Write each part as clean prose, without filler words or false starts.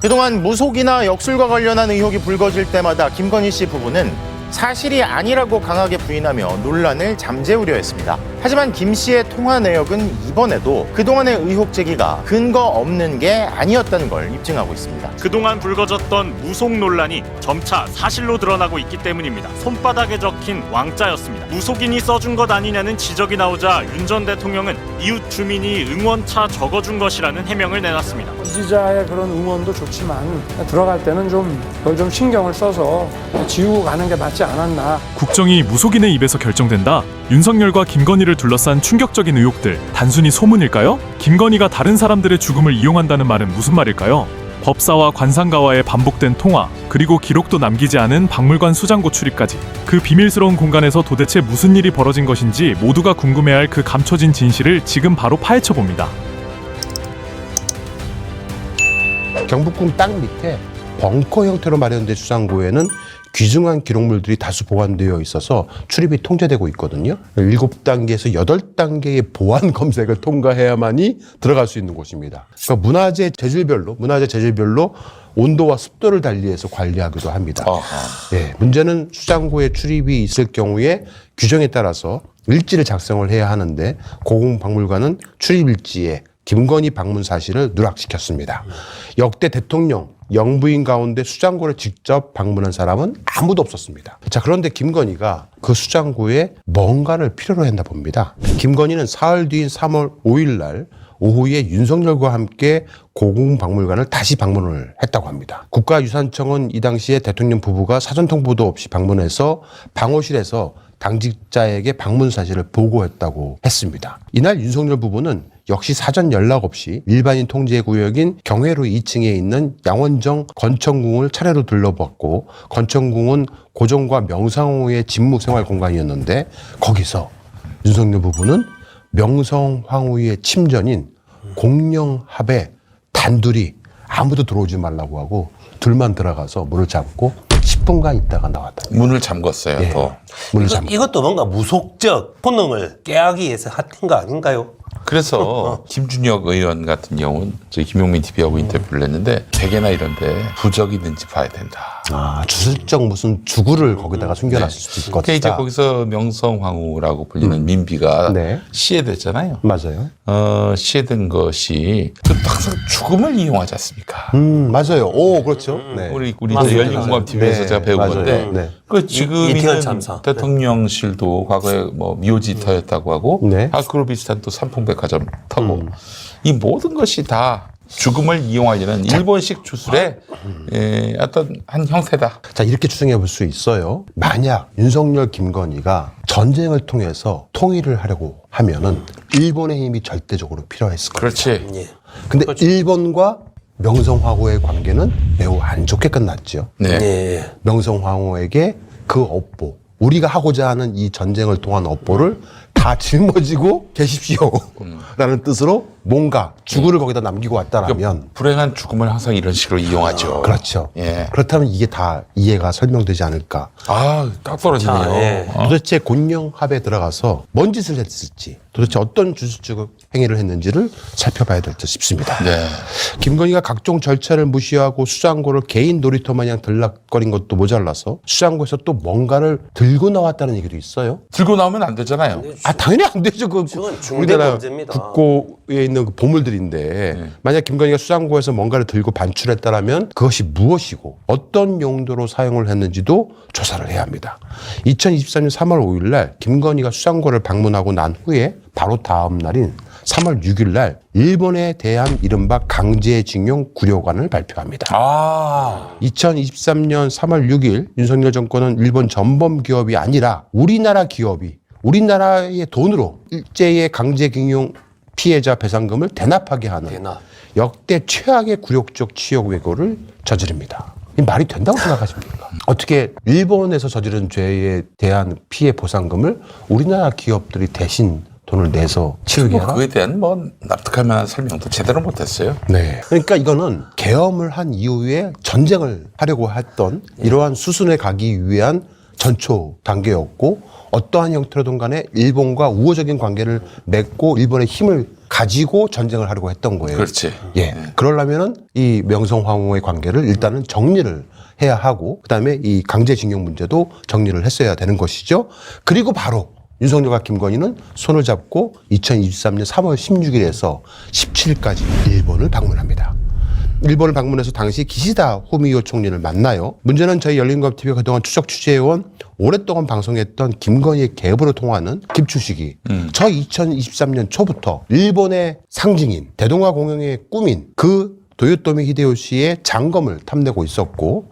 그동안 무속이나 역술과 관련한 의혹이 불거질 때마다 김건희 씨 부부는 사실이 아니라고 강하게 부인하며 논란을 잠재우려 했습니다. 하지만 김 씨의 통화 내역은 이번에도 그동안의 의혹 제기가 근거 없는 게 아니었다는 걸 입증하고 있습니다. 그동안 불거졌던 무속 논란이 점차 사실로 드러나고 있기 때문입니다. 손바닥에 적힌 왕자였습니다. 무속인이 써준 것 아니냐는 지적이 나오자 윤 전 대통령은 이웃 주민이 응원차 적어준 것이라는 해명을 내놨습니다. 지지자의 그런 응원도 좋지만 들어갈 때는 그걸 좀 신경을 써서 지우고 가는 게 맞지 않았나. 국정이 무속인의 입에서 결정된다. 윤석열과 김건희를 둘러싼 충격적인 의혹들, 단순히 소문일까요? 김건희가 다른 사람들의 죽음을 이용한다는 말은 무슨 말일까요? 법사와 관상가와의 반복된 통화, 그리고 기록도 남기지 않은 박물관 수장고 출입까지. 그 비밀스러운 공간에서 도대체 무슨 일이 벌어진 것인지 모두가 궁금해할 그 감춰진 진실을 지금 바로 파헤쳐 봅니다. 경복궁 땅 밑에 벙커 형태로 마련된 수장고에는 귀중한 기록물들이 다수 보관되어 있어서 출입이 통제되고 있거든요. 7단계에서 8단계의 보안 검색을 통과해야만이 들어갈 수 있는 곳입니다. 그러니까 문화재 재질별로 온도와 습도를 달리해서 관리하기도 합니다. 예, 문제는 수장고에 출입이 있을 경우에 규정에 따라서 일지를 작성을 해야 하는데 고궁박물관은 출입일지에 김건희 방문 사실을 누락시켰습니다. 역대 대통령, 영부인 가운데 수장고를 직접 방문한 사람은 아무도 없었습니다. 자, 그런데 김건희가 그 수장고에 뭔가를 필요로 했나 봅니다. 김건희는 사흘 뒤인 3월 5일 날 오후에 윤석열과 함께 고궁박물관을 다시 방문을 했다고 합니다. 국가유산청은 이 당시에 대통령 부부가 사전 통보도 없이 방문해서 방호실에서 당직자에게 방문 사실을 보고했다고 했습니다. 이날 윤석열 부부는 역시 사전 연락 없이 일반인 통제 구역인 경회로 2층에 있는 양원정 건천궁을 차례로 둘러봤고, 건천궁은 고종과 명성황후의 집무생활 공간이었는데 거기서 윤석열 부부는 명성황후의 침전인 공령합에 단둘이 아무도 들어오지 말라고 하고 둘만 들어가서 문을 잡고 10분간 있다가 나왔다. 문을 잠궜어요. 예, 더. 문을 잠궜. 이것도 뭔가 무속적 본능을 깨하기 위해서 하는 거 아닌가요? 그래서 김준혁 의원 같은 경우는 저희 김용민 TV하고 인터뷰를 했는데 대개나 이런데 부적이 있는지 봐야 된다. 아, 주술적 무슨 주구를 거기다가 숨겨놨을 수도 있을 것 그러니까 이제 같다. 거기서 명성황후라고 불리는 민비가 네. 시해됐잖아요. 맞아요. 시해된 것이 그 항상 죽음을 이용하지 않습니까? 맞아요. 오, 그렇죠. 네. 우리 맞아요. 열린공감 TV에서 네, 제가 배운 맞아요. 건데 네. 그 지금 이태원 있는 참사. 대통령실도 과거에 뭐 미오지터였다고 하고 네. 그로 비슷한 또 삼풍백화점 터고 이 모든 것이 다 죽음을 이용하려는 일본식 주술의 어떤 한 형태다. 자, 이렇게 추정해 볼 수 있어요. 만약 윤석열, 김건희가 전쟁을 통해서 통일을 하려고 하면은 일본의 힘이 절대적으로 필요했을 거예요. 그렇지. 예. 근데 일본과 명성황후의 관계는 매우 안 좋게 끝났죠. 네. 예. 명성황후에게 그 업보, 우리가 하고자 하는 이 전쟁을 통한 업보를 다 짊어지고 계십시오 라는 뜻으로 뭔가 주구를 거기다 남기고 왔다라면 불행한 죽음을 항상 이런 식으로 이용하죠. 그렇죠. 예. 그렇다면 이게 다 이해가 설명되지 않을까. 딱 떨어지네요. 자, 예. 도대체 곤령합에 들어가서 뭔 짓을 했을지, 도대체 어떤 주술적 행위를 했는지를 살펴봐야 될 듯 싶습니다. 네. 김건희가 각종 절차를 무시하고 수장고를 개인 놀이터 마냥 들락거린 것도 모자라서 수장고에서 또 뭔가를 들고 나왔다는 얘기도 있어요. 들고 나오면 안 되잖아요. 아, 당연히 안 되죠. 그 그건 우리나라 중대범죄입니다. 국고에 있는 그 보물들인데 만약 김건희가 수장고에서 뭔가를 들고 반출했다라면 그것이 무엇이고 어떤 용도로 사용을 했는지도 조사를 해야 합니다. 2023년 3월 5일 날 김건희가 수장고를 방문하고 난 후에 바로 다음 날인 3월 6일 날 일본에 대한 이른바 강제징용 구료관을 발표합니다. 2023년 3월 6일 윤석열 정권은 일본 전범 기업이 아니라 우리나라 기업이 우리나라의 돈으로 일제의 강제징용 피해자 배상금을 대납하게 하는 역대 최악의 굴욕적 치욕 왜고를 저지릅니다. 이 말이 된다고 생각하십니까? 어떻게 일본에서 저지른 죄에 대한 피해 보상금을 우리나라 기업들이 대신 돈을 내서 치르게 하나? 그거에 대한 납득할 만한 설명도 제대로 못했어요. 네. 그러니까 이거는 계엄을 한 이후에 전쟁을 하려고 했던 이러한 수순에 가기 위한 전초 단계였고 어떠한 형태로든 간에 일본과 우호적인 관계를 맺고 일본의 힘을 가지고 전쟁을 하려고 했던 거예요. 그렇지. 예. 그러려면은 이 명성황후의 관계를 일단은 정리를 해야 하고 그다음에 이 강제징용 문제도 정리를 했어야 되는 것이죠. 그리고 바로 윤석열과 김건희는 손을 잡고 2023년 3월 16일에서 17일까지 일본을 방문합니다. 일본을 방문해서 당시 기시다 후미오 총리를 만나요. 문제는 저희 열린검TV가 그동안 추적 취재해온 오랫동안 방송했던 김건희의 계보를 통하는 김추식이 저 2023년 초부터 일본의 상징인 대동아 공영의 꿈인 그 도요토미 히데요시의 장검을 탐내고 있었고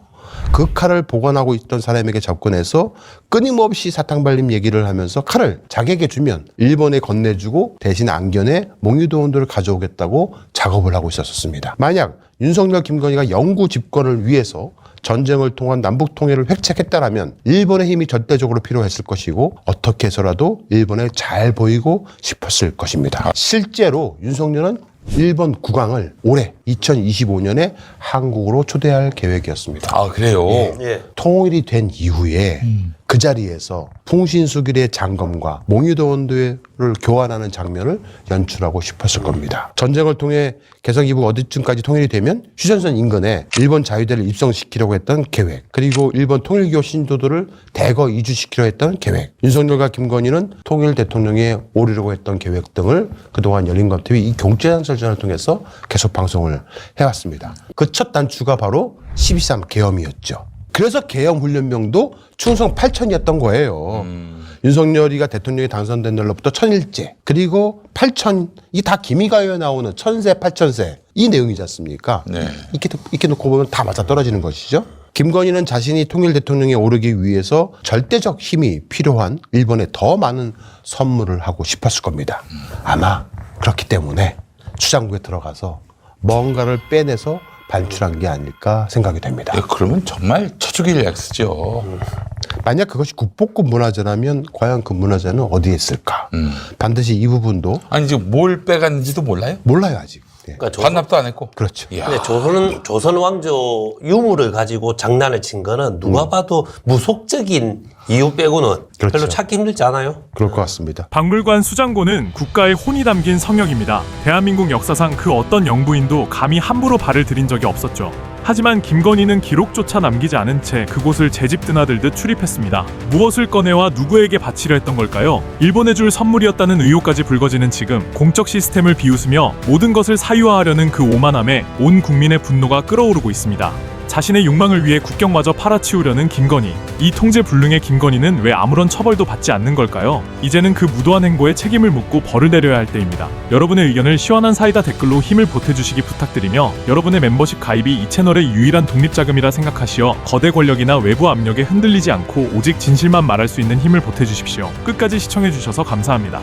그 칼을 보관하고 있던 사람에게 접근해서 끊임없이 사탕발림 얘기를 하면서 칼을 자기에게 주면 일본에 건네주고 대신 안견에 몽유도 온도를 가져오겠다고 작업을 하고 있었습니다. 만약 윤석열 김건희가 영구 집권을 위해서 전쟁을 통한 남북 통일을 획책했다라면 일본의 힘이 절대적으로 필요했을 것이고 어떻게 해서라도 일본에 잘 보이고 싶었을 것입니다. 실제로 윤석열은 일본 국왕을 올해 2025년에 한국으로 초대할 계획이었습니다. 아, 그래요? 예. 통일이 된 이후에 그 자리에서 풍신수길의 장검과 몽유도 원도를 교환하는 장면을 연출하고 싶었을 겁니다. 전쟁을 통해 개성 이북 어디쯤까지 통일이 되면 휴전선 인근에 일본 자위대를 입성시키려고 했던 계획, 그리고 일본 통일교 신도들을 대거 이주시키려 했던 계획, 윤석열과 김건희는 통일 대통령에 오르려고 했던 계획 등을 그동안 열린검TV 이 경제장설전을 통해서 계속 방송을 해왔습니다. 그 첫 단추가 바로 12.3 계엄이었죠. 그래서 계엄훈련명도 충성 8천이었던 거예요. 윤석열이가 대통령에 당선된 날로부터 1000일째, 그리고 8천, 이게 다 기미가요에 나오는 1000세, 8000세 이 내용이지 않습니까? 네. 이렇게 놓고 보면 다 맞아떨어지는 것이죠. 김건희는 자신이 통일 대통령에 오르기 위해서 절대적 힘이 필요한 일본에 더 많은 선물을 하고 싶었을 겁니다. 아마 그렇기 때문에 수장국에 들어가서 뭔가를 빼내서 반출한 게 아닐까 생각이 됩니다. 네, 그러면 정말 쳐주기를 약쓰죠. 만약 그것이 국보급 문화재라면 과연 그 문화재는 어디에 있을까? 반드시 이 부분도 아니, 지금 뭘 빼갔는지도 몰라요? 몰라요 아직. 예. 그러니까 반납도 안 했고. 그렇죠. 이야. 근데 조선 왕조 유물을 가지고 장난을 친 거는 누가 봐도 무속적인 이유 빼고는 그렇죠. 별로 찾기 힘들지 않아요? 그럴 것 같습니다. 박물관 수장고는 국가의 혼이 담긴 성역입니다. 대한민국 역사상 그 어떤 영부인도 감히 함부로 발을 들인 적이 없었죠. 하지만 김건희는 기록조차 남기지 않은 채 그곳을 제 집 드나들듯 출입했습니다. 무엇을 꺼내와 누구에게 바치려 했던 걸까요? 일본에 줄 선물이었다는 의혹까지 불거지는 지금 공적 시스템을 비웃으며 모든 것을 사유화하려는 그 오만함에 온 국민의 분노가 끓어오르고 있습니다. 자신의 욕망을 위해 국경마저 팔아치우려는 김건희. 이 통제불능의 김건희는 왜 아무런 처벌도 받지 않는 걸까요? 이제는 그 무도한 행보에 책임을 묻고 벌을 내려야 할 때입니다. 여러분의 의견을 시원한 사이다 댓글로 힘을 보태주시기 부탁드리며 여러분의 멤버십 가입이 이 채널의 유일한 독립자금이라 생각하시어 거대 권력이나 외부 압력에 흔들리지 않고 오직 진실만 말할 수 있는 힘을 보태주십시오. 끝까지 시청해주셔서 감사합니다.